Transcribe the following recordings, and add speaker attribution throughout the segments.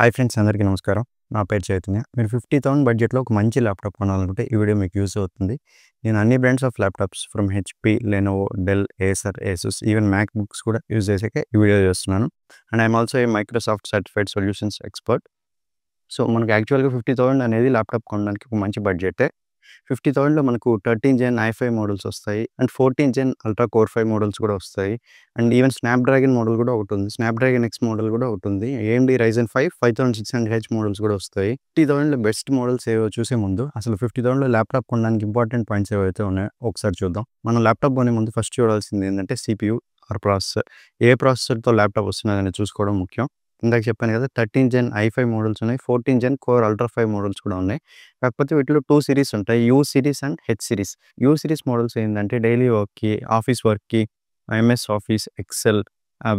Speaker 1: Hi friends, అందరికీ నమస్కారం. నా పేరు చైతన్య. మీరు 50,000 బడ్జెట్‌లో ఒక మంచి ల్యాప్‌టాప్ కొనాలనుకుంటే ఈ వీడియో మీకు యూజ్ అవుతుంది. నేను అన్ని brands of laptops from HP, Lenovo, Dell, Acer, Asus even Mac books కూడా యూజ్ చేసాకే ఈ వీడియో చేస్తున్నాను. And I'm also a Microsoft certified solutions expert. So, మనకు యాక్చువల్‌గా 50,000 అనేది ల్యాప్‌టాప్ కొనడానికి ఒక మంచి బడ్జెటే. 50,000లో మనకు 13 జెన్ i5 మోడల్స్ వస్తాయి. And 14 gen ultra core 5 models కూడా వస్తాయి. అండ్ ఈవెన్ స్నాప్‌డ్రాగన్ మోడల్ కూడా ఒకటుంది. స్నాప్‌డ్రాగన్ ఎక్స్ మోడల్ కూడా ఒకటుంది. ఏఎండీ రైజెన్ 5 5600H మోడల్స్ కూడా వస్తాయి. 50,000లో బెస్ట్ మోడల్స్ ఏవో చూసే ముందు అసలు 50,000లో ల్యాప్‌టాప్ కొనడానికి ఇంపార్టెంట్ పాయింట్స్ ఏవైతే ఉన్నాయో ఒకసారి చూద్దాం. మనం ల్యాప్‌టాప్ కొనే ముందు ఫస్ట్ చూడాల్సింది ఏంటంటే సీపీయూ ఆర్ ప్రాసెసర్. ఏ ప్రాసెసర్‌తో ల్యాప్‌టాప్ వస్తున్నదని చూసుకోవడం ముఖ్యం. ఇందాక చెప్పాను కదా, 13 జెన్ i5 మోడల్స్ ఉన్నాయి. 14 జెన్ కోర్ అల్ట్రా 5 మోడల్స్ కూడా ఉన్నాయి. కాకపోతే వీటిలో 2 సిరీస్ ఉంటాయి. U series and H series. U series models ఏంటంటే డైలీ వర్క్‌కి, ఆఫీస్ వర్క్‌కి, MS office, Excel,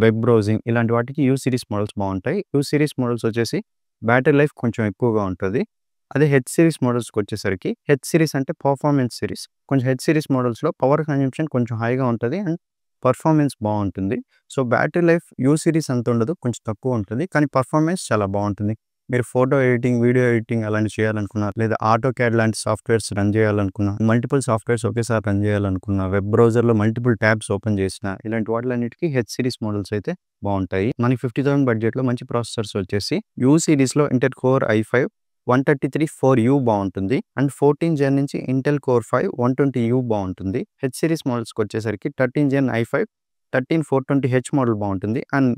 Speaker 1: web browsing ఇలాంటి వాటికి యూ సిరీస్ మోడల్స్ బాగుంటాయి. యూ సిరీస్ మోడల్స్ వచ్చేసి బ్యాటరీ లైఫ్ కొంచెం ఎక్కువగా ఉంటుంది. అదే హెచ్ సిరీస్ మోడల్స్కి వచ్చేసరికి, హెచ్ సిరీస్ అంటే పర్ఫార్మెన్స్ సిరీస్. కొంచెం హెచ్ సిరీస్ మోడల్స్లో పవర్ కన్జంప్షన్ కొంచెం హైగా ఉంటుంది అండ్ పర్ఫార్మెన్స్ బాగుంటుంది. So, battery life U series అంత ఉండదు, కొంచెం తక్కువ ఉంటుంది. కానీ పర్ఫార్మెన్స్ చాలా బాగుంటుంది. మీరు ఫోటో ఎడిటింగ్, వీడియో ఎడిటింగ్ అలాంటివి చేయాలనుకున్నా, లేదా ఆటోక్యాడ్ లాంటి సాఫ్ట్‌వేర్స్ రన్ చేయాలనుకున్నా, మల్టిపుల్ సాఫ్ట్‌వేర్స్ ఒకేసారి రన్ చేయాలనుకున్నా, వెబ్ బ్రౌజర్‌లో మల్టిపుల్ ట్యాబ్స్ ఓపెన్ చేసినా, ఇలాంటి వాటిలన్నిటికి హెచ్ సిరీస్ మోడల్స్ అయితే బాగుంటాయి. మనకి 50,000 బడ్జెట్‌లో మంచి ప్రాసెసర్స్ వచ్చేసి యూ సిరీస్‌లో ఇంటెల్ కోర్ i5 133 4U బాగుంటుంది. అండ్ 14 జెన్ నుంచి ఇంటెల్ కోర్ 5 120U బాగుంటుంది. హెచ్ సిరీస్ మోడల్స్కి వచ్చేసరికి 13 జెన్ i5 13420H మోడల్ బాగుంటుంది. అండ్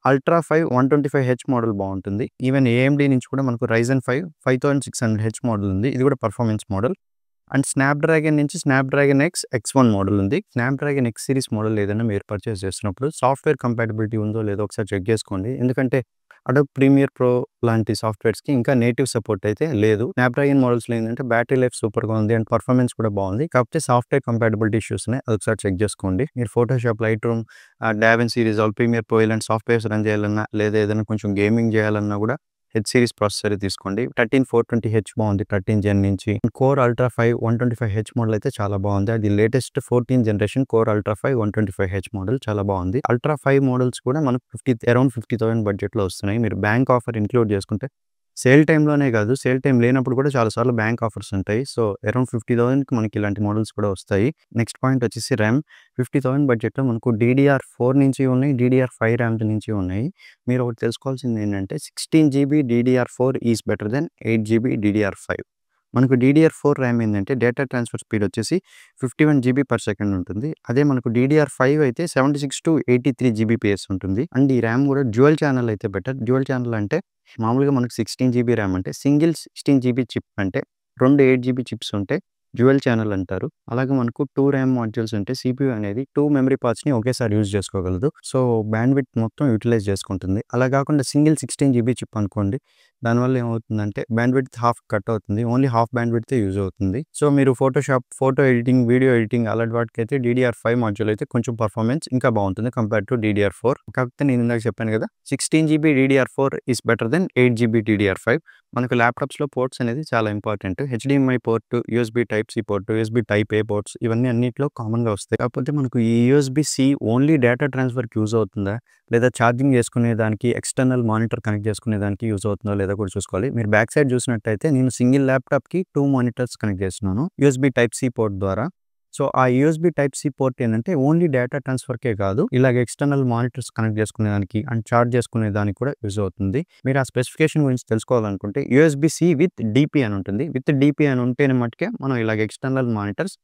Speaker 1: అల్ట్రా 5 125H మోడల్ బాగుంటుంది. ఈవెన్ ఏఎండీ నుంచి కూడా మనకు రైజెన్ 5 5600H మోడల్ ఉంది. ఇది కూడా పర్ఫార్మెన్స్ మోడల్. అండ్ స్నాప్‌డ్రాగన్ నుంచి స్నాప్‌డ్రాగన్ X1 మోడల్ ఉంది. స్నాప్‌డ్రాగన్ X సిరీస్ మోడల్ ఏదైనా మీరు పర్చేస్ చేస్తున్నప్పుడు సాఫ్ట్‌వేర్ కంపాటిబిలిటీ ఉందో లేదో ఒకసారి చెక్ చేసుకోండి. ఎందుకంటే అడోబ్ ప్రీమియర్ ప్రో లాంటి సాఫ్ట్‌వేర్స్‌కి ఇంకా నేటివ్ సపోర్ట్ అయితే లేదు. స్నాప్‌డ్రాగన్ మోడల్స్‌లో ఏంటంటే బ్యాటరీ లైఫ్ సూపర్‌గా ఉంది అండ్ పర్ఫార్మెన్స్ కూడా బాగుంది. కాకపోతే సాఫ్ట్‌వేర్ కంపాటిబిలిటీ ఇష్యూస్ ఉన్నాయి. అదొకసారి చెక్ చేసుకోండి. మీరు Photoshop, Lightroom, DaVinci Resolve, Premiere Pro ఇలాంటి సాఫ్ట్‌వేర్స్ రన్ చేయాలన్నా, లేదా ఏదైనా కొంచెం గేమింగ్ చేయాలన్నా కూడా హెచ్ సిరీస్ ప్రాసెసరే తీసుకోండి. 13420H బాగుంది 13 జెన్ నుంచి. కోర్ అల్ట్రా 5 125H మోడల్ అయితే చాలా బాగుంది. అది latest 14 generation core ultra 5 125H model చాలా బాగుంది. అల్ట్రా 5 మోడల్స్ కూడా మనకు అరౌండ్ 50,000 బడ్జెట్‌లో వస్తున్నాయి. మీరు బ్యాంక్ ఆఫర్ ఇంక్లూడ్ చేసుకుంటే సేల్ టైమ్‌లోనే కాదు, సేల్ టైమ్ లేనప్పుడు కూడా చాలా సార్లు బ్యాంక్ ఆఫర్స్ ఉంటాయి. సో, అరౌండ్ 50,000కి మనకి ఇలాంటి మోడల్స్ కూడా వస్తాయి. నెక్స్ట్ పాయింట్ వచ్చేసి ర్యామ్. 50,000 బడ్జెట్‌లో మనకు DDR4 నుంచి ఉన్నాయి, DDR5 ర్యామ్స్ నుంచి ఉన్నాయి. మీరు ఒకటి తెలుసుకోవాల్సింది ఏంటంటే 16 GB DDR4 is better than 8 GB DDR5. మనకు DDR4 ర్యామ్ ఏంటంటే డేటా ట్రాన్స్ఫర్ స్పీడ్ వచ్చేసి 51 జీబీ పర్ సెకండ్ ఉంటుంది. అదే మనకు DDR5 అయితే 76-83 జీబీపీఎస్ ఉంటుంది. అండ్ ఈ ర్యామ్ కూడా డ్యూయల్ ఛానల్ అయితే బెటర్. డ్యూయల్ ఛానల్ అంటే మామూలుగా మనకు 16 జీబీ ర్యామ్ అంటే సింగిల్ 16 జీబీ చిప్ అంటే 2 8 జీబీ చిప్స్ ఉంటే డ్యూయల్ ఛానల్ అంటారు. అలాగే మనకు 2 ర్యామ్ మాడ్యూల్స్ ఉంటే సీపీయూ అనేది 2 మెమరీ పార్ట్స్‌ని ఒకేసారి యూజ్ చేసుకోగలదు. సో, బ్యాండ్‌విడ్త్ మొత్తం యుటిలైజ్ చేసుకుంటుంది. అలా కాకుండా సింగిల్ 16 జీబీ చిప్ అనుకోండి, దానివల్ల ఏమవుతుందంటే బ్యాండ్‌విడ్త్ హాఫ్ కట్ అవుతుంది. ఓన్లీ హాఫ్ బ్యాండ్‌విడ్తే యూజ్ అవుతుంది. సో, మీరు Photoshop, photo editing, video editing అలాంటి వాటికైతే DDR5 మాడ్యూల్ అయితే కొంచెం పర్ఫార్మెన్స్ ఇంకా బాగుంటుంది కంపేర్ టు DDR4. కాకపోతే నేను ఇందాక చెప్పాను కదా, 16 GB DDR4 is better than 8 GB DDR5. మనకు ల్యాప్‌టాప్స్‌లో పోర్ట్స్ అనేది చాలా important. HDMI port, USB type C port, USB type A ports ఇవన్నీ అన్నిట్లో కామన్‌గా వస్తాయి. కాకపోతే మనకు ఈ యూఎస్‌బీ-సి ఓన్లీ డేటా ట్రాన్స్‌ఫర్‌కి యూజ్ అవుతుందా? లేదా ఛార్జింగ్ చేసుకునే దానికి, ఎక్స్టర్నల్ మానిటర్ కనెక్ట్ చేసుకునే దానికి యూజ్ అవుతుందో లేదో కూడా చూసుకోవాలి. మీరు బ్యాక్ సైడ్ చూసినట్టయితే నేను సింగిల్ ల్యాప్‌టాప్‌కి 2 మానిటర్స్ కనెక్ట్ చేస్తున్నాను యూఎస్‌బీ టైప్ సి పోర్ట్ ద్వారా. సో, ఆ యూఎస్‌బీ టైప్ సి పోర్ట్ ఏంటంటే ఓన్లీ డేటా ట్రాన్స్‌ఫర్‌కే కాదు, ఇలాగ ఎక్స్టర్నల్ మానిటర్స్ కనెక్ట్ చేసుకునేదానికి అండ్ చార్జ్ చేసుకునే దానికి కూడా యూజ్ అవుతుంది. మీరు ఆ స్పెసిఫికేషన్ గురించి తెలుసుకోవాలనుకుంటే యూఎస్‌బీ-సి విత్ డీపీ అని ఉంటుంది. విత్ డీపీ అని ఉంటేనే మట్టుకే మనం ఇలాగ external monitors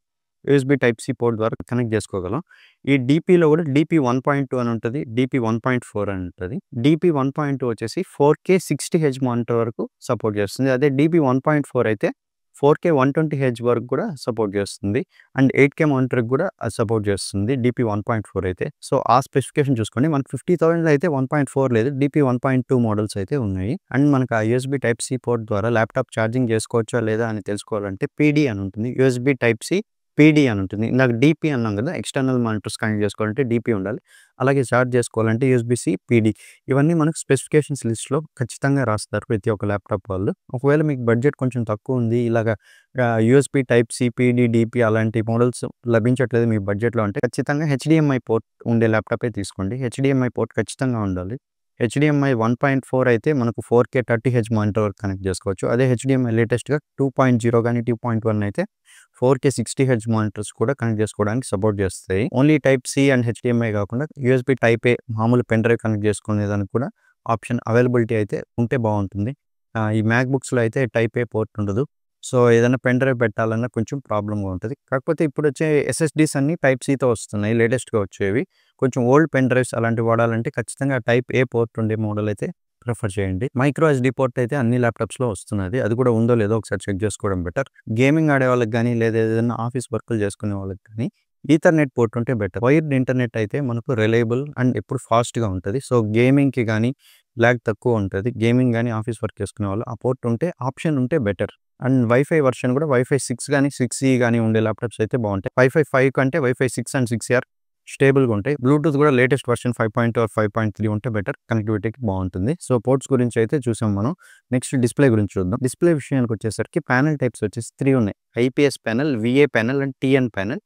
Speaker 1: USB type C port ద్వారా కనెక్ట్ చేసుకోగలం. ఈ డీపీలో కూడా డీపీ 1.2 అని ఉంటుంది. డీపీ 1.4 అని ఉంటుంది. డీపీ 1.2 వచ్చేసి 4K 60Hz మానిటర్ వరకు సపోర్ట్ చేస్తుంది. అదే డీపీ 1.4 అయితే 4K 120Hz వరకు కూడా సపోర్ట్ చేస్తుంది. అండ్ 8K మానిటర్‌కి కూడా అది సపోర్ట్ చేస్తుంది డీపీ 1.4 అయితే. సో, ఆ స్పెసిఫికేషన్ చూసుకోండి. మనకు 50,000లో అయితే 1.4 లేదు. డీపీ 1.2 మోడల్స్ అయితే ఉన్నాయి. అండ్ మనకు ఆ యూఎస్‌బీ టైప్ సి పోర్ట్ ద్వారా ల్యాప్‌టాప్ ఛార్జింగ్ చేసుకోవచ్చా లేదా అని తెలుసుకోవాలంటే పీడీ అని ఉంటుంది. యూఎస్‌బీ టైప్ సి పీడీ అని ఉంటుంది. ఇందాక డీపీ అన్నాం కదా, ఎక్స్టర్నల్ మానిటర్స్ కనెక్ట్ చేసుకోవాలంటే డీపీ ఉండాలి. అలాగే చార్జ్ చేసుకోవాలంటే యూఎస్‌బీ-సి, పీడీ ఇవన్నీ మనకు స్పెసిఫికేషన్స్ లిస్ట్‌లో ఖచ్చితంగా రాస్తారు ప్రతి ఒక్క ల్యాప్‌టాప్ వాళ్ళు. ఒకవేళ మీకు బడ్జెట్ కొంచెం తక్కువ ఉంది, ఇలాగ USB type C, PD, DP అలాంటి మోడల్స్ లభించట్లేదు మీ బడ్జెట్‌లో అంటే ఖచ్చితంగా హెచ్‌డీఎంఐ పోర్ట్ ఉండే ల్యాప్‌టాపే తీసుకోండి. హెచ్‌డీఎంఐ పోర్ట్ ఖచ్చితంగా ఉండాలి. హెచ్డిఎంఐ 1.4 అయితే మనకు 4K 30Hz మానిటర్ వరకు కనెక్ట్ చేసుకోవచ్చు. అదే హెచ్డిఎంఐ లేటెస్ట్గా 2.0 కానీ 2.1 అయితే 4K 60Hz మానిటర్స్ కూడా కనెక్ట్ చేసుకోవడానికి సపోర్ట్ చేస్తాయి. Only type C and HDMI కాకుండా యూఎస్బి టైప్ ఏ మామూలు పెన్ డ్రైవ్ కనెక్ట్ చేసుకునేదానికి కూడా ఆప్షన్ అవైలబిలిటీ అయితే ఉంటే బాగుంటుంది. ఈ మ్యాక్బుక్స్లో అయితే టైప్ ఏ పోర్ట్ ఉండదు. సో ఏదైనా పెన్ డ్రైవ్ పెట్టాలన్నా కొంచెం ప్రాబ్లమ్గా ఉంటుంది. కాకపోతే ఇప్పుడు వచ్చే ఎస్ఎస్డీస్ అన్ని టైప్ సితో వస్తున్నాయి, లేటెస్ట్గా వచ్చేవి. కొంచెం ఓల్డ్ పెన్ డ్రైవ్స్ అలాంటివి వాడాలంటే ఖచ్చితంగా టైప్ ఏ పోర్ట్ ఉండే మోడల్ అయితే ప్రిఫర్ చేయండి. మైక్రో ఎస్డి పోర్ట్ అయితే అన్ని ల్యాప్టాప్స్లో వస్తున్నది. అది కూడా ఉందో లేదో ఒకసారి చెక్ చేసుకోవడం బెటర్. గేమింగ్ ఆడే వాళ్ళకి కానీ లేదా ఏదైనా ఆఫీస్ వర్కులు చేసుకునే వాళ్ళకి కానీ ఈథర్నెట్ పోర్ట్ ఉంటే బెటర్. వైర్డ్ ఇంటర్నెట్ అయితే మనకు రిలయబుల్ అండ్ ఎప్పుడు ఫాస్ట్గా ఉంటుంది. సో గేమింగ్కి కానీ ల్యాగ్ తక్కువ ఉంటుంది. గేమింగ్ కానీ ఆఫీస్ వర్క్ చేసుకునే వాళ్ళు ఆ పోర్ట్ ఉంటే ఆప్షన్ ఉంటే బెటర్. అండ్ వైఫై వర్షన్ కూడా వైఫై 6 కానీ 6E కానీ ఉండే ల్యాప్టాప్స్ అయితే బాగుంటాయి. వైఫై 5 కంటే వైఫై 6 అండ్ 6R స్టేబుల్గా ఉంటాయి. బ్లూటూత్ కూడా లేటెస్ట్ వర్షన్ 5.2 ఆర్ 5.3 ఉంటే బెటర్, కనెక్టివిటీకి బాగుంటుంది. సో పోర్ట్స్ గురించి అయితే చూసాం మనం. నెక్స్ట్ డిస్ప్లే గురించి చూద్దాం. డిస్ప్లే విషయానికి వచ్చేసరికి ప్యానెల్ టైప్స్ వచ్చేసి 3 ఉన్నాయి. IPS panel, VA panel and TN panel.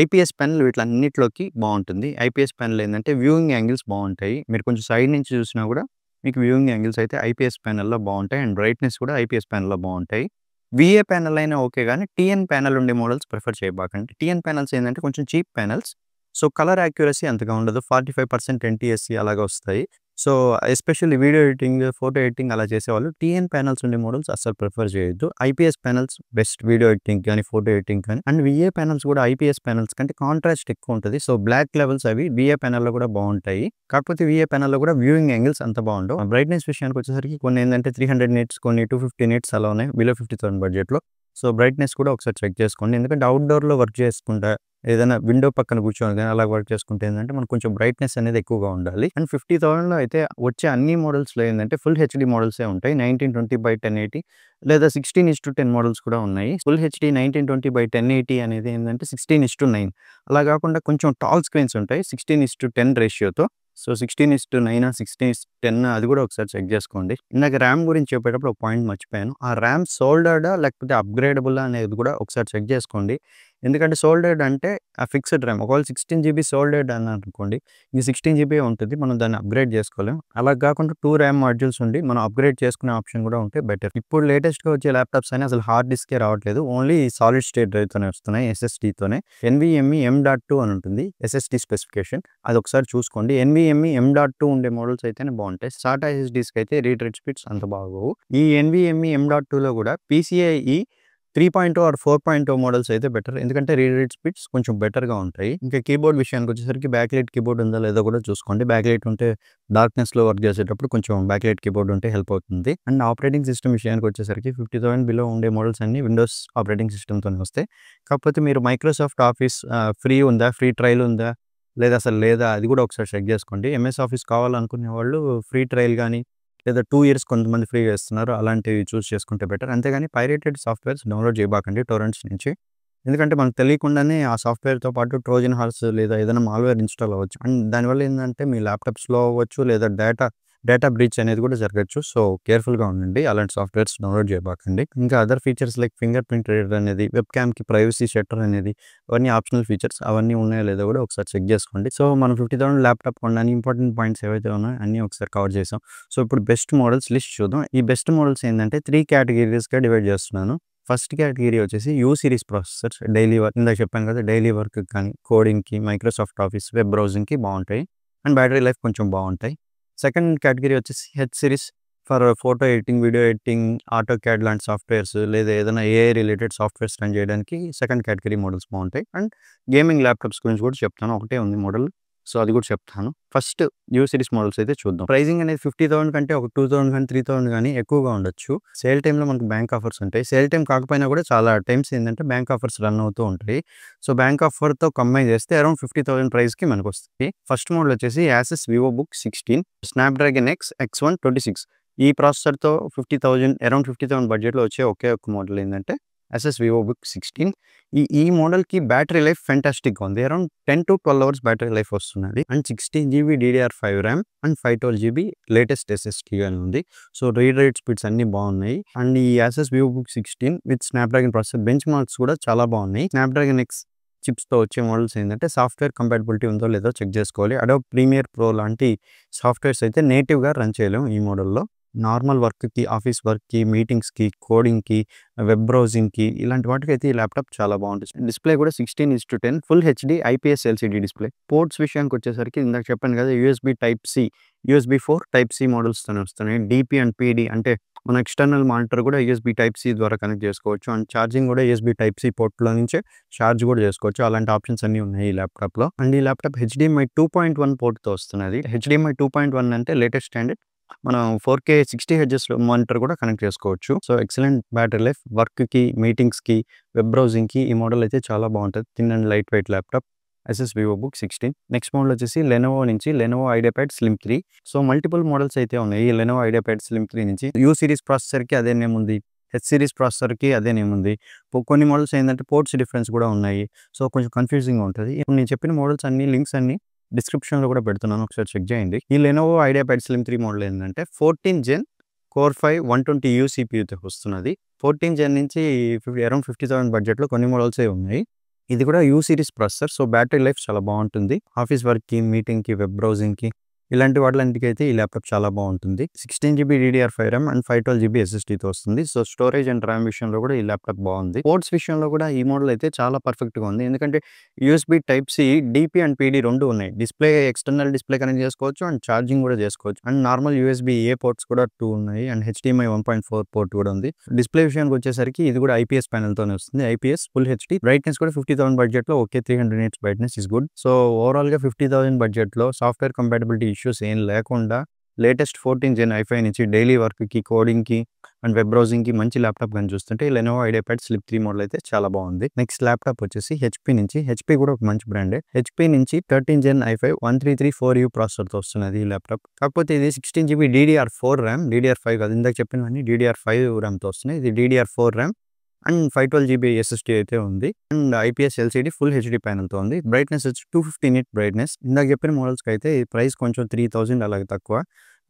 Speaker 1: IPS panel వీటిలన్నిటిలోకి బాగుంటుంది. ఐపీఎస్ ప్యానెల్ ఏంటంటే వ్యూయింగ్ యాంగిల్స్ బాగుంటాయి. మీరు కొంచెం సైడ్ నుంచి చూసినా కూడా మీకు వ్యూయింగ్ యాంగిల్స్ అయితే ఐపీఎస్ ప్యానెల్లో బాగుంటాయి అండ్ బ్రైట్నెస్ కూడా ఐపీఎస్ ప్యానెల్లో బాగుంటాయి. విఏ ప్యానెల్ అయినా ఓకే కానీ టీఎన్ ప్యానెల్ ఉండే మోడల్స్ ప్రిఫర్ చేయబాకండి. టీఎన్ ప్యానెల్స్ ఏంటంటే కొంచెం cheap panels. So colour accuracy అంతగా ఉండదు. 45% ఎన్టీఎస్సీ అలాగా వస్తాయి. So especially video editing, photo editing అలా చేసేవాళ్ళు టీఎన్ ప్యానెల్స్ ఉండే మోడల్స్ అస్సలు ప్రిఫర్ చేయొద్దు. IPS panels best video editing కానీ ఫోటో ఎడిటింగ్ కానీ. అండ్ విఏ ప్యానెల్స్ కూడా ఐపీఎస్ ప్యానెల్స్ కంటే కాంట్రాస్ట్ ఎక్కువ ఉంటుంది. సో బ్లాక్ లెవెల్స్ అవి విఏ ప్యానెల్లో కూడా బాగుంటాయి. కాకపోతే విఏ ప్యానెల్లో కూడా వ్యూయింగ్ యాంగిల్స్ అంత బాగుండవు. బ్రైట్నెస్ విషయానికి వచ్చేసరికి కొన్ని ఏంటంటే 300 నిట్స్, కొన్ని 250 నిట్స్ అలా ఉన్నాయి బిలో 50,000 బడ్జెట్లో. సో బ్రైట్నెస్ కూడా ఒకసారి చెక్ చేసుకోండి. ఎందుకంటే అవుట్డోర్లో వర్క్ చేసుకుంటా ఏదైనా విండో పక్కన కూర్చొని కానీ అలా వర్క్ చేసుకుంటే ఏంటంటే మనకు కొంచెం బ్రైట్నెస్ అనేది ఎక్కువగా ఉండాలి. అండ్ 50,000లో అయితే వచ్చే అన్ని మోడల్స్లో ఏంటంటే ఫుల్ హెచ్డి మోడల్సే ఉంటాయి. 1920x1080 లేదా 16:10 మోడల్స్ కూడా ఉన్నాయి. ఫుల్ హెచ్డి 1920x1080 అనేది ఏంటంటే 16:9 అలా కాకుండా కొంచెం టాల్ స్క్రీన్స్ ఉంటాయి 16:10 రేషియోతో. సో 16:9 16:10 అది కూడా ఒకసారి చెక్ చేసుకోండి. ఇందాక ర్యామ్ గురించి చెప్పేటప్పుడు ఒక పాయింట్ మర్చిపోయాను. ఆ ర్యామ్ సోల్డర్డా లేకపోతే అప్గ్రేడబుల్ అనేది కూడా ఒకసారి చెక్ చేసుకోండి. ఎందుకంటే సోల్డర్డ్ అంటే ఆ ఫిక్స్డ్ ర్యామ్. ఒకవేళ 16 GB సోల్డర్డ్ అని అనుకోండి, ఇది 16 GB ఉంటుంది, మనం దాన్ని అప్గ్రేడ్ చేసుకోలేం. అలా కాకుండా 2 ర్యామ్ మాడ్యూల్స్ ఉండి మనం అప్గ్రేడ్ చేసుకునే ఆప్షన్ కూడా ఉంటే బెటర్. ఇప్పుడు లేటెస్ట్గా వచ్చే ల్యాప్టాప్స్ అయినా అసలు హార్డ్ డిస్కే రావట్లేదు, ఓన్లీ సాలిడ్ స్టేట్ డ్రైవ్తోనే వస్తున్నాయి, ఎస్ఎస్డీతోనే. NVMe M.2 అని ఉంటుంది ఎస్ఎస్డి స్పెసిఫికేషన్, అది ఒకసారి చూసుకోండి. NVMe M.2 ఉండే మోడల్స్ అయితేనే బాగుంటాయి. SATA SSDస్కి అయితే రీడ్ రైట్ స్పీడ్స్ అంత బాగోవు. ఈ NVMe M.2లో కూడా PCIe 3.0 ఆర్ 4.0 మోడల్స్ అయితే బెటర్, ఎందుకంటే రీడ్ రైట్ స్పీడ్స్ కొంచెం బెటర్గా ఉంటాయి. ఇంకా కీబోర్డ్ విషయానికి వచ్చేసరికి బ్యాక్ లైట్ కీబోర్డ్ ఉందా లేదో కూడా చూసుకోండి. బ్యాక్ లైట్ ఉంటే డార్క్నెస్లో వర్క్ చేసేటప్పుడు కొంచెం బ్యాక్ లైట్ కీబోర్డ్ ఉంటే హెల్ప్ అవుతుంది. అండ్ ఆపరేటింగ్ సిస్టమ్ విషయానికి వచ్చేసరికి 50,000 బిలో ఉండే మోడల్స్ అన్ని విండోస్ ఆపరేటింగ్ సిస్టమ్తోనే వస్తాయి. కాకపోతే మీరు మైక్రోసాఫ్ట్ ఆఫీస్ ఫ్రీ ఉందా, ఫ్రీ ట్రయల్ ఉందా లేదా అసలు లేదా అది కూడా ఒకసారి చెక్ చేసుకోండి. ఎంఎస్ ఆఫీస్ కావాలనుకునే వాళ్ళు ఫ్రీ ట్రయల్ కానీ లేదా 2 ఇయర్స్ కొంతమంది ఫ్రీగా ఇస్తున్నారు, అలాంటివి చూస్ చేసుకుంటే బెటర్. అంతేగాని పైరేటెడ్ సాఫ్ట్వేర్స్ డౌన్లోడ్ చేయబాకండి టోరెంట్స్ నుంచి. ఎందుకంటే మనకు తెలియకుండానే ఆ సాఫ్ట్వేర్తో పాటు ట్రోజన్ హార్స్ లేదా ఏదైనా మాల్వేర్ ఇన్స్టాల్ అవ్వచ్చు. అండ్ దానివల్ల ఏంటంటే మీ ల్యాప్టాప్ స్లో అవ్వచ్చు లేదా డేటా బ్రీచ్ అనేది కూడా జరగచ్చు. సో కేర్ఫుల్గా ఉండండి, అలాంటి సాఫ్ట్వేర్స్ డౌన్లోడ్ చేయబాకండి. ఇంకా other features like finger print reader అనేది, వెబ్ క్యామ్కి ప్రైవసీ షట్టర్ అనేది, అవన్నీ ఆప్షనల్ ఫీచర్స్, అవన్నీ ఉన్నాయో లేదో కూడా ఒకసారి చెక్ చేసుకోండి. సో మనం 50,000 ల్యాప్టాప్ కొనడానికి ఇంపార్టెంట్ పాయింట్స్ ఏవైతే ఉన్నాయో అన్నీ ఒకసారి కవర్ చేసాం. సో ఇప్పుడు బెస్ట్ మోడల్స్ లిస్ట్ చూద్దాం. ఈ బెస్ట్ మోడల్స్ ఏంటంటే 3 కేటగిరీస్గా డివైడ్ చేస్తున్నాను. ఫస్ట్ కేటగిరీ వచ్చేసి U series processors. Daily work, ఇందాక చెప్పాను కదా, డైలీ వర్క్ కానీ కోడింగ్కి, మైక్రోసాఫ్ట్ ఆఫీస్, వెబ్ బ్రౌజింగ్కి బాగుంటాయి అండ్ బ్యాటరీ లైఫ్ కొంచెం బాగుంటాయి. సెకండ్ కేటగిరీ వచ్చేసి H series for photo editing, video editing, AutoCAD లాంటి సాఫ్ట్వేర్స్ లేదా ఏదైనా ఏఐ రిలేటెడ్ సాఫ్ట్వేర్స్ రన్ చేయడానికి సెకండ్ కేటగిరీ మోడల్స్ బాగుంటాయి. అండ్ గేమింగ్ ల్యాప్టాప్స్ గురించి కూడా చెప్తాను, ఒకటే ఉంది మోడల్, సో అది కూడా చెప్తాను. ఫస్ట్ యూ సిరీస్ మోడల్స్ అయితే చూద్దాం. ప్రైజింగ్ అనేది 50,000 కంటే ఒక 2,000 కానీ 3,000 కానీ ఎక్కువగా ఉండొచ్చు. సేల్ టైంలో మనకు బ్యాంక్ ఆఫర్స్ ఉంటాయి. సేల్ టైం కాకపోయినా కూడా చాలా టైమ్స్ ఏంటంటే బ్యాంక్ ఆఫర్స్ రన్ అవుతూ ఉంటాయి. సో బ్యాంక్ ఆఫర్తో కంబైన్ చేస్తే అరౌండ్ 50,000 ప్రైస్కి మనకు వస్తుంది. ఫస్ట్ మోడల్ వచ్చేసి యాసెస్ వివోబుక్ 16 స్నాప్డ్రాగన్ X126. ఈ ప్రాసెసర్తో 50,000 అరౌండ్ 50,000 బడ్జెట్లో వచ్చే ఒకే ఒక మోడల్ ఏంటంటే ఎస్ఎస్ వివోబుక్ 16. ఈ మోడల్కి బ్యాటరీ లైఫ్ ఫెంటాస్టిక్గా ఉంది, around 10 to 12 hours battery life వస్తున్నది. And 16 GB DDR5 RAM and 512 GB latest SSD అని ఉంది. సో రీడ్ రైట్ స్పీడ్స్ అన్ని బాగున్నాయి. అండ్ ఈ యాసెస్ వివోబుక్ 16 with Snapdragon processor bench marks కూడా చాలా బాగున్నాయి. స్నాప్డ్రాగన్ X చిప్స్‌తో వచ్చే మోడల్స్ ఏంటంటే సాఫ్ట్‌వేర్ కంపాటిబిలిటీ ఉందో లేదో చెక్ చేసుకోవాలి. అడోబ్ ప్రీమియర్ ప్రో లాంటి సాఫ్ట్‌వేర్స్ అయితే నేటివ్‌గా రన్ చేయలేం ఈ మోడల్‌లో. నార్మల్ వర్క్‌కి, ఆఫీస్ వర్క్‌కి, మీటింగ్స్‌కి, కోడింగ్‌కి, వెబ్ బ్రౌజింగ్‌కి ఇలాంటి వాటికైతే ఈ ల్యాప్‌టాప్ చాలా బాగుంటుంది. డిస్‌ప్లే కూడా 16:10 full HD IPS LCD display. Ports విషయానికొచ్చేసరికి ఇందాక చెప్పాను కదా! USB type C, USB 4, type C మోడల్స్‌తోనే వస్తున్నాయి. డీపీ అండ్ పీడీ అంటే మన ఎక్స్‌టర్నల్ మానిటర్ కూడా యూఎస్‌బీ టైప్ సి ద్వారా కనెక్ట్ చేసుకోవచ్చు. అండ్ ఛార్జింగ్ కూడా యూఎస్‌బీ టైప్ సి పోర్ట్‌లో నుంచే ఛార్జ్ కూడా చేసుకోవచ్చు. అలాంటి ఆప్షన్స్ అన్నీ ఉన్నాయి ఈ ల్యాప్‌టాప్‌లో. అండ్ ఈ ల్యాప్‌టాప్ హెచ్‌డీఎంఐ 2.1 పోర్ట్‌తో వస్తున్నది. హెచ్‌డీఎంఐ 2.1 అంటే లేటెస్ట్ స్టాండర్డ్. మనం 4K 60 హెర్ట్జ్ మానిటర్ కూడా కనెక్ట్ చేసుకోవచ్చు. So, excellent battery life. వర్క్‌కి, మీటింగ్స్‌కి, వెబ్ బ్రౌజింగ్‌కి ఈ మోడల్ అయితే చాలా బాగుంటది. Thin and light weight laptop. Asus VivoBook 16. Next model వచ్చేసి లెనోవో నుంచి Lenovo IdeaPad slim 3. So, multiple models అయితే ఉన్నాయి. ఈ లెనోవో ఐడియాప్యాడ్ స్లిమ్ 3 నుంచి యూ సిరీస్ ప్రాసెసర్‌కి అదే నేమ్ ఉంది. హెచ్ సిరీస్ ప్రాసెసర్‌కి అదే నేమ్ ఉంది. కొన్ని మోడల్స్ ఏందంటే పోర్ట్స్ డిఫరెన్స్ కూడా ఉన్నాయి. సో, కొంచెం కన్‌ఫ్యూజింగ్‌గా ఉంటది. ఇప్పుడు నేను చెప్పిన మోడల్స్ అన్ని లింక్స్ అన్ని డిస్క్రిప్షన్‌లో కూడా పెడుతున్నాను. ఒకసారి చెక్ చేయండి. ఈ లెనోవో ఐడియాప్యాడ్ స్లిమ్ 3 మోడల్ ఏంటంటే 14 జెన్ కోర్ 5 120 సీపీయూతో వస్తున్నది. 14 జెన్ నుంచి అరౌండ్ 50,000 బడ్జెట్‌లో కొన్ని మోడల్సే ఉన్నాయి. ఇది కూడా you series processor. So, battery life చాలా బాగుంటుంది. ఆఫీస్ వర్క్‌కి, మీటింగ్‌కి, వెబ్ బ్రౌజింగ్‌కి ఇలాంటి వాటిలన్నిటికైతే ఈ ల్యాప్‌టాప్ చాలా బాగుంటుంది. 16 జీబీ డీడీఆర్5 ర్యామ్ అండ్ 512 జీబీ ఎస్ఎస్‌డీతో వస్తుంది. సో, స్టోరేజ్ అండ్ ర్యామ్ విషయంలో కూడా ఈ ల్యాప్‌టాప్ బాగుంది. పోర్ట్స్ విషయంలో కూడా ఈ మోడల్ అయితే చాలా పర్ఫెక్ట్‌గా ఉంది. ఎందుకంటే USB type C, DP and PD 2 ఉన్నాయి. డిస్‌ప్లే ఎక్స్‌టర్నల్ డిస్‌ప్లే కనెక్ట్ చేసుకోవచ్చు అండ్ ఛార్జింగ్ కూడా చేసుకోవచ్చు. And normal USB A ports కూడా 2 ఉన్నాయి అండ్ హెచ్‌డీఎంఐ 1.4 పోర్ట్ కూడా ఉంది. డిస్‌ప్లే విషయానికి వచ్చేసరికి ఇది కూడా ఐపీఎస్ ప్యానెల్‌తోనే వస్తుంది. IPS full HD. బ్రైట్‌నెస్ కూడా 50,000 బడ్జెట్‌లో okay 300 nits brightness is good. So, ఓవరాల్‌గా 50,000 బడ్జెట్‌లో సాఫ్ట్‌వేర్ కంపాటిబిలిటీ ఇష్యూస్ ఏం లేకుండా లేటెస్ట్ 14 జెన్ ఐ5 నుంచి డైలీ వర్క్‌కి, కోడింగ్‌కి అండ్ వెబ్ బ్రౌజింగ్‌కి మంచి ల్యాప్‌టాప్ గాని చూస్తుంటే లెనోవో ఐడియాప్యాడ్ స్లిమ్ 3 మోడల్ అయితే చాలా బాగుంది. నెక్స్ట్ ల్యాప్‌టాప్ వచ్చేసి హెచ్‌పీ నుంచి. హెచ్‌పీ కూడా ఒక మంచి బ్రాండే. హెచ్‌పీ నుంచి 13 జెన్ ఐ5 133 4U ప్రాసెసర్‌తో వస్తున్నది ఈ ల్యాప్‌టాప్. కాకపోతే ఇది 16 జీబీ డీడీఆర్4 ర్యామ్, డీడీఆర్5 కాదు. ఇందాక చెప్పినవన్నీ డీడీఆర్5 ర్యామ్‌తో వస్తున్నాయి. ఇది DDR4 RAM and 512 GB SSD అయితే ఉంది. And IPS LCD full HD ప్యానెల్‌తో ఉంది. బ్రైట్‌నెస్ వచ్చి 250 నిట్ బ్రైట్‌నెస్. ఇందాక చెప్పిన మోడల్స్‌కి అయితే ఈ ప్రైస్ కొంచెం 3,000 అలాగే తక్కువ.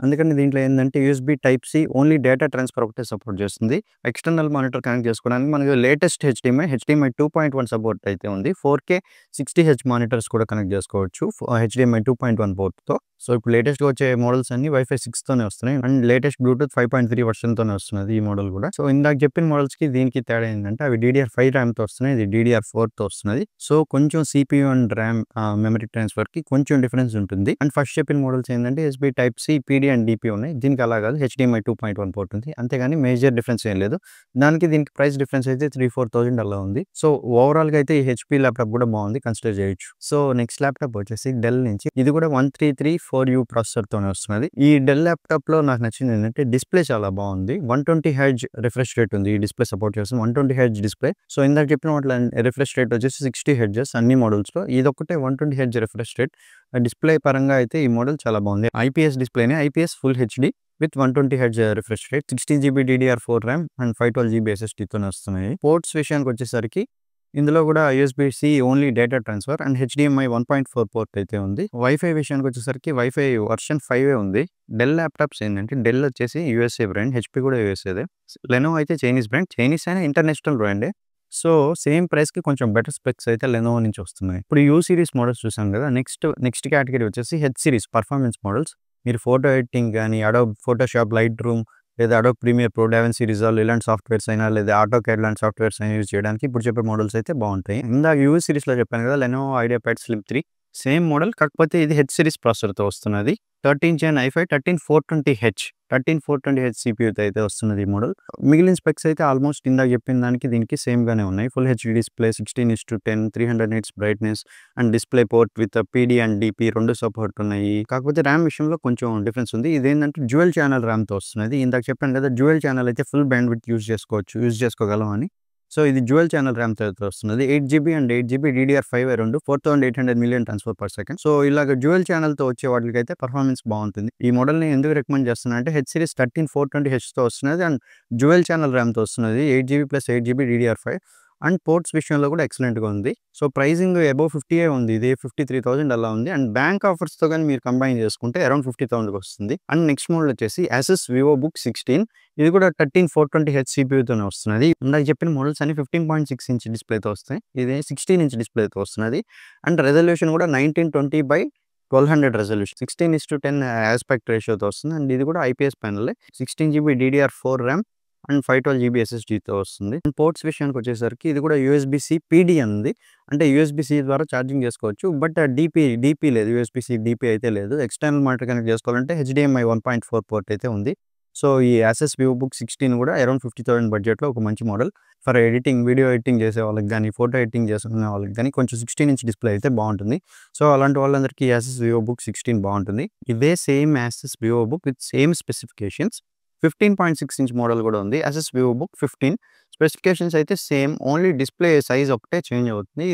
Speaker 1: అందుకని దీంట్లో ఏందంటే USB type C only data transfer ఒకటే సపోర్ట్ చేస్తుంది. ఎక్స్‌టర్నల్ మానిటర్ కనెక్ట్ చేసుకోవడానికి మనకి లేటెస్ట్ హెచ్‌డీఎంఐ 2.1 సపోర్ట్ అయితే ఉంది. 4K 60 హెర్ట్జ్ మానిటర్స్ కూడా కనెక్ట్ చేసుకోవచ్చు. హెచ్‌డీఎంఐ 2.1 పోర్ట్‌తో. సో, ఇప్పుడు లేటెస్ట్‌గా వచ్చే మోడల్స్ అన్ని వైఫై 6తోనే వస్తున్నాయి. అండ్ లేటెస్ట్ బ్లూటూత్ 5.3 వెర్షన్‌తోనే వస్తున్నది ఈ మోడల్ కూడా. సో, ఇందాక చెప్పిన మోడల్స్‌కి దీనికి తేడా ఏంటంటే అవి డీడీఆర్5 ర్యామ్‌తో వస్తున్నాయి. ఇది డీడీఆర్4తో వస్తున్నది. సో, కొంచెం సీపీయూ అండ్ ర్యామ్ మెమరీ ట్రాన్స్‌ఫర్‌కి కొంచెం డిఫరెన్స్ ఉంటుంది. అండ్ ఫస్ట్ చెప్పిన మోడల్స్ ఏంటంటే USB type C, PD and DP ఉన్నాయి. దీనికి అలా కాదు. హెచ్‌డీఎంఐ 2.1 పోర్ట్ ఉంది. అంతేగాని మేజర్ డిఫరెన్స్ ఏం లేదు. దీనికి ప్రైస్ డిఫరెన్స్ అయితే 3,000-4,000 అలా ఉంది. సో, ఓవరాల్‌గా అయితే ఈ హెచ్‌పీ ల్యాప్‌టాప్ కూడా బాగుంది. కన్సిడర్ చేయొచ్చు. సో, నెక్స్ట్ ల్యాప్‌టాప్ వచ్చేసి డెల్ నుంచి. ఇది కూడా 133 4U ప్రాసెసర్‌తోనే వస్తున్నది. ఈ డెల్ ల్యాప్‌టాప్‌లో నాకు నచ్చింది ఏంటంటే డిస్‌ప్లే చాలా బాగుంది. 120 హెర్ట్జ్ రిఫ్రెష్ రేట్ ఉంది. ఈ డిస్‌ప్లే సపోర్ట్ చేస్తుంది. 120 హెర్ట్జ్ డిస్‌ప్లే. సో, ఇందాక చెప్పిన వాటిలో రిఫ్రెష్ రేట్ వచ్చేసి 60 హెర్ట్జ్ అన్ని మోడల్స్‌లో. ఇదొక్కటే 120 హెర్ట్జ్ రిఫ్రెష్ రేట్. డిస్‌ప్లే పరంగా అయితే ఈ మోడల్ చాలా బాగుంది. ఐపీఎస్ డిస్‌ప్లేనే. IPS full HD with 120 hertz refresh rate. 16 GB DDR4 RAM and 512 GB ఎస్ఎస్‌డీతోనే వస్తున్నాయి. పోర్ట్స్ విషయానికి వచ్చేసరికి ఇందులో కూడా USB C only data transfer and HDMI 1.4 port అయితే ఉంది. వైఫై విషయానికి వచ్చేసరికి వైఫై వర్షన్ 5 ఉంది. డెల్ ల్యాప్‌టాప్స్ ఏంటంటే డెల్ వచ్చేసి యూఎస్ఏ బ్రాండ్. హెచ్‌పీ కూడా యూఎస్ఏదే. లెనోవో అయితే చైనీస్ బ్రాండ్. చైనీస్ అయినా ఇంటర్నేషనల్ బ్రాండే. సో, సేమ్ ప్రైస్‌కి కొంచెం బెటర్ స్పెక్స్ అయితే లెనోవో నుంచి వస్తున్నాయి. ఇప్పుడు యూ సిరీస్ మోడల్స్ చూసాం కదా! నెక్స్ట్ కేటగిరీ వచ్చేసి హెచ్ సిరీస్ పర్ఫార్మెన్స్ మోడల్స్. మీరు ఫోటో ఎడిటింగ్ గాని, అడోబ్ ఫోటోషాప్, లైట్ రూమ్ లేదా Adobe Premiere Pro, DaVinci Resolve ఇలాంటి సాఫ్ట్‌వేర్స్ అయినా లేదా ఆటోకాడ్ లాంటి సాఫ్ట్‌వేర్స్ అయినా యూజ్ చేయడానికి ఇప్పుడు చెప్పే మోడల్స్ అయితే బాగుంటాయి. ఇందాక యూ సిరీస్‌లో చెప్పాను కదా! Lenovo IdeaPad slim 3 same model. కాకపోతే ఇది హెచ్ సిరీస్ ప్రాసెసర్‌తో వస్తున్నది. 13 జెన్ ఐ5 13420H సీపీయూతో అయితే వస్తున్నది ఈ మోడల్. మిగిలిన స్పెక్స్ అయితే ఆల్మోస్ట్ ఇందాక చెప్పిన దానికి దీనికి సేమ్ గానే ఉన్నాయి. Full HD display 16:10 300 nits brightness and display port with PD and DP 2 support ఉన్నాయి. కాకపోతే ర్యామ్ విషయంలో కొంచెం డిఫరెన్స్ ఉంది. ఇదేంటంటే డ్యూయల్ ఛానల్ ర్యామ్‌తో వస్తున్నది. ఇందాక చెప్పాను కదా! డ్యూయల్ ఛానల్ అయితే ఫుల్ బ్యాండ్‌విడ్త్ యూజ్ చేసుకోగలం అని. సో, ఇది డ్యూయల్ ఛానల్ ర్యామ్‌తో అయితే వస్తున్నది. 8 జీబీ అండ్ 8 జీబీ డీడీఆర్5 రెండు 4800 million transfer per second. So, ఇలాగ డ్యూయల్ ఛానల్‌తో వచ్చే వాటికైతే పర్ఫార్మెన్స్ బాగుంటుంది. ఈ మోడల్‌ని ఎందుకు రికమెండ్ చేస్తున్నా అంటే హెచ్ సిరీస్ 13420Hతో వస్తున్నది అండ్ డ్యూయల్ ఛానల్ ర్యామ్‌తో వస్తున్నది. 8 GB plus 8 GB DDR5 and ports విషయంలో కూడా ఎక్సలెంట్‌గా ఉంది. సో, ప్రైజింగ్ అబోవ్ 50 ఉంది. ఇది 53,000 అలా ఉంది. అండ్ బ్యాంక్ ఆఫర్స్‌తో గాని మీరు కంబైన్ చేసుకుంటే అరౌండ్ 50,000కి వస్తుంది. అండ్ నెక్స్ట్ మోడల్ వచ్చేసి Asus VivoBook 16. ఇది కూడా 13420Hz CPUతోనే వస్తున్నది. ఇందాక చెప్పిన మోడల్స్ అన్ని 15.6 ఇంచ్ డిస్‌ప్లేతో వస్తాయి. ఇది 16 ఇంచ్ డిస్‌ప్లేతో వస్తున్నది. అండ్ రెజల్యూషన్ కూడా 1920/1200 రెజల్యూషన్. 16:10 యాస్పెక్ట్ రేషియోతో వస్తుంది. అండ్ ఇది కూడా ఐపీఎస్ ప్యానెలే. 16 GB DDR4 RAM and 512 GB SSDతో వస్తుంది. అండ్ పోర్ట్స్ విషయానికి వచ్చేసరికి ఇది కూడా USB-C PD ఉంది. అంటే USB-C ద్వారా ఛార్జింగ్ చేసుకోవచ్చు. బట్ DP లేదు. USB-C DP అయితే లేదు. ఎక్స్టర్నల్ మానిటర్ కనెక్ట్ చేసుకోవాలంటే HDMI 1.4 పోర్ట్ అయితే ఉంది. సో, ఈ Asus VivoBook 16 కూడా అరౌండ్ 50,000 బడ్జెట్‌లో ఒక మంచి model. For editing, video editing చేసే వాళ్ళకి గానీ, ఫోటో ఎడిటింగ్ చేసుకునే వాళ్ళకి గానీ కొంచెం 16 ఇంచ్ డిస్‌ప్లే అయితే బావుంటుంది. సో, అలాంటి వాళ్ళందరికీ Asus VivoBook 16 బావుంటుంది. ఇదే same Asus VivoBook with same specifications 15.6 inch model కూడా ఉంది. Asus VivoBook 15 స్పెసిఫికేషన్స్ అయితే సేమ్. ఓన్లీ డిస్‌ప్లే సైజ్ ఒకటే చేంజ్ అవుతుంది.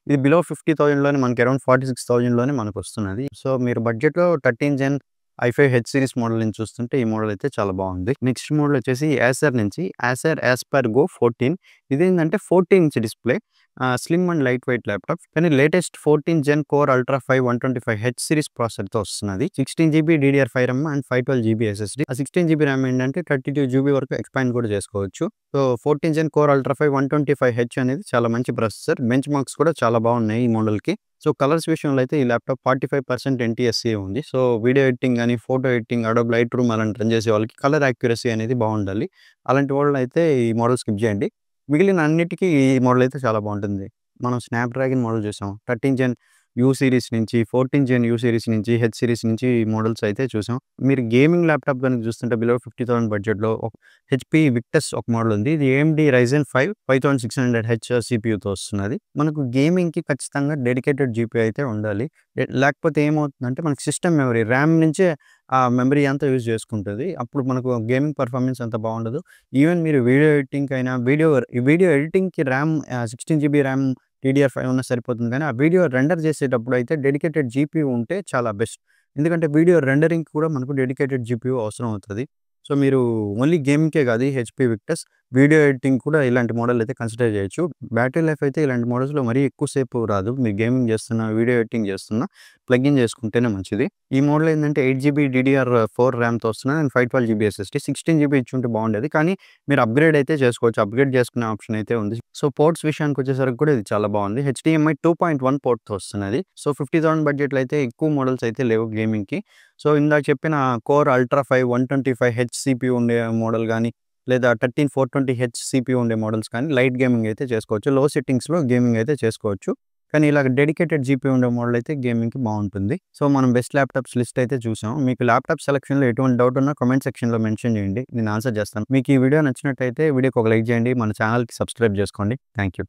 Speaker 1: ఇది బిలో 50,000లోనే మనకి అరౌండ్ 46,000లోనే మనకొస్తున్నది. సో, మీరు బడ్జెట్‌లో 13 gen i5 H series model నుంచి చూస్తుంటే ఈ మోడల్ అయితే చాలా బాగుంది. నెక్స్ట్ మోడల్ వచ్చేసి Acer నుంచి Acer AsperGo 14. ఇదేంటంటే 14 inch display. Slim and light weight laptop. కానీ లేటెస్ట్ 14 జెన్ కోర్ అల్ట్రా 5 125Hz సిరీస్ ప్రాసెసర్‌తో వస్తున్నది. 16 GB DDR5 RAM and 512 GB SSD. ఆ 16 GB RAM ఏంటంటే 32 GB వరకు ఎక్స్పాండ్ కూడా చేసుకోవచ్చు. సో, 14 జెన్ కోర్ అల్ట్రా 5 125Hz అనేది చాలా మంచి ప్రాసెసర్. బెంచ్ మార్క్స్ కూడా చాలా బాగున్నాయి ఈ మోడల్‌కి. సో, కలర్స్ విషయంలో అయితే ఈ ల్యాప్‌టాప్ 45% NTSC ఉంది. సో, వీడియో ఎడిటింగ్ గానీ, photo editing, Adobe light room అలాంటి రన్ చేసే వాళ్ళకి కలర్ యాక్యురసీ అనేది బాగుండాలి. అలాంటి వాళ్ళైతే ఈ మోడల్ స్కిప్ చేయండి. మిగిలిన అన్నిటికి ఈ మోడల్ అయితే చాలా బాగుంటుంది. మనం స్నాప్‌డ్రాగన్ మోడల్ చూసాం. 13 జెన్ యూ సిరీస్ నుంచి, 14 జెన్ యూ సిరీస్ నుంచి, హెచ్ సిరీస్ నుంచి మోడల్స్ అయితే చూసాం. మీరు గేమింగ్ ల్యాప్‌టాప్ గనుక చూస్తుంటే బిలో 50,000 బడ్జెట్‌లో హెచ్‌పీ విక్టస్ ఒక మోడల్ ఉంది. ఇది AMD Ryzen 5 5600H CPUతో వస్తున్నది. మనకు గేమింగ్‌కి ఖచ్చితంగా డెడికేటెడ్ GPU అయితే ఉండాలి. లేకపోతే ఏమవుతుందంటే మనకి సిస్టమ్ మెమరీ ర్యామ్ నుంచే ఆ మెమరీ అంతా యూజ్ చేసుకుంటది. అప్పుడు మనకు గేమింగ్ పర్ఫార్మెన్స్ అంత బాగుండదు. ఈవెన్ మీరు వీడియో ఎడిటింగ్‌కైనా వీడియో ఎడిటింగ్‌కి ర్యామ్ 16 GB ర్యామ్ DDR5 ఉన్నా సరిపోతుంది. కానీ ఆ వీడియో రెండర్ చేసేటప్పుడు అయితే డెడికేటెడ్ GPU ఉంటే చాలా బెస్ట్. ఎందుకంటే వీడియో రెండరింగ్‌కి కూడా మనకు డెడికేటెడ్ GPU అవసరం అవుతది. సో, మీరు ఓన్లీ గేమింగ్‌కే కాదు ఈ హెచ్‌పీ విక్టస్ వీడియో ఎడిటింగ్ కూడా ఇలాంటి మోడల్ అయితే కన్సిడర్ చేయొచ్చు. బ్యాటరీ లైఫ్ అయితే ఇలాంటి మోడల్స్‌లో మరీ ఎక్కువ సేపు రాదు. మీరు గేమింగ్ చేస్తున్నా, వీడియో ఎడిటింగ్ చేస్తున్నా ప్లగ్ ఇన్ చేసుకుంటేనే మంచిది. ఈ మోడల్ ఏంటంటే 8 GB DDR4 ర్యామ్‌తో వస్తున్నది అండ్ 512 GB SSD. 16 GB ఇచ్చుంటే బాగుండేది. కానీ మీరు అప్‌గ్రేడ్ అయితే చేసుకోవచ్చు. అప్‌గ్రేడ్ చేసుకునే ఆప్షన్ అయితే ఉంది. సో, పోర్ట్స్ విషయానికి వచ్చేసరికి కూడా ఇది చాలా బాగుంది. HDMI 2.1 పోర్ట్‌తో వస్తున్నది. సో, 50,000 బడ్జెట్‌లో అయితే ఎక్కువ మోడల్స్ అయితే లేవు గేమింగ్‌కి. సో, ఇందాక చెప్పిన కోర్ అల్ట్రా 5 125Hz CPU ఉండే మోడల్ గానీ, లేదా 13420Hz CPU ఉండే మోడల్స్ కానీ లైట్ గేమింగ్ అయితే చేసుకోవచ్చు. లో సెట్టింగ్స్‌లో గేమింగ్ అయితే చేసుకోవచ్చు. కానీ ఇలాగ డెడికేటెడ్ GPU ఉండే మోడల్ అయితే గేమింగ్‌కి బాగుంటుంది. సో, మనం బెస్ట్ ల్యాప్‌టాప్స్ లిస్ట్ అయితే చూసాం. మీకు ల్యాప్‌టాప్ సెలక్షన్‌లో ఎటువంటి డౌట్ ఉన్నా కామెంట్ సెక్షన్‌లో మెన్షన్ చేయండి. నేను ఆన్సర్ చేస్తాను. మీకు ఈ వీడియో నచ్చినట్టయితే వీడియోకి ఒక లైక్ చేయండి. మన ఛానల్‌కి సబ్స్క్రైబ్ చేసుకోండి. Thank you.